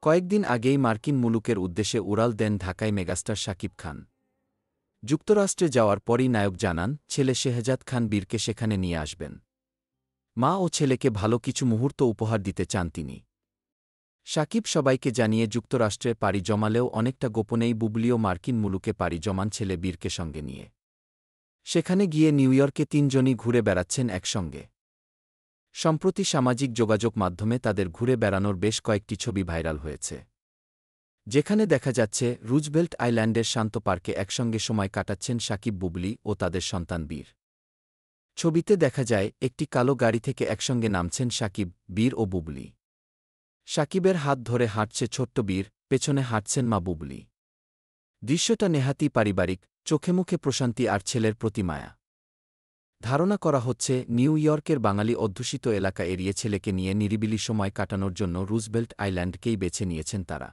কয়েকদিন আগেই মার্কিন মুলুকের উদ্দেশ্যে উড়াল দেন ঢাকায় মেগাস্টার শাকিব খান। যুক্তরাষ্ট্রে যাওয়ার পরই নায়ক জানান, ছেলে শেহজাদ খান বীরকে সেখানে নিয়ে আসবেন। মা ও ছেলেকে ভালো কিছু মুহূর্ত উপহার দিতে চান তিনি। শাকিব সবাইকে জানিয়ে যুক্তরাষ্ট্রে পাড়ি জমালেও অনেকটা গোপনেই বুবলিও মার্কিন মুলুকে পাড়ি জমান ছেলে বীরকে সঙ্গে নিয়ে। সেখানে গিয়ে নিউইয়র্কে তিনজনই ঘুরে বেড়াচ্ছেন একসঙ্গে। সম্প্রতি সামাজিক যোগাযোগ মাধ্যমে তাদের ঘুরে বেড়ানোর বেশ কয়েকটি ছবি ভাইরাল হয়েছে, যেখানে দেখা যাচ্ছে রুজভেল্ট আইল্যান্ডের শান্ত পার্কে একসঙ্গে সময় কাটাচ্ছেন শাকিব, বুবলি ও তাদের সন্তান বীর। ছবিতে দেখা যায় একটি কালো গাড়ি থেকে একসঙ্গে নামছেন শাকিব, বীর ও বুবলি। শাকিবের হাত ধরে হাঁটছে ছোট্ট বীর, পেছনে হাঁটছেন মা বুবলি। দৃশ্যটা নেহাতি পারিবারিক, চোখে মুখে প্রশান্তি আর ছেলের প্রতি মায়া। ধারণা করা হচ্ছে নিউ ইয়র্কের বাঙালি অধ্যুষিত এলাকা এড়িয়ে ছেলেকে নিয়ে নিরিবিলি সময় কাটানোর জন্য রুজভেল্ট আইল্যান্ডকেই বেছে নিয়েছেন তারা।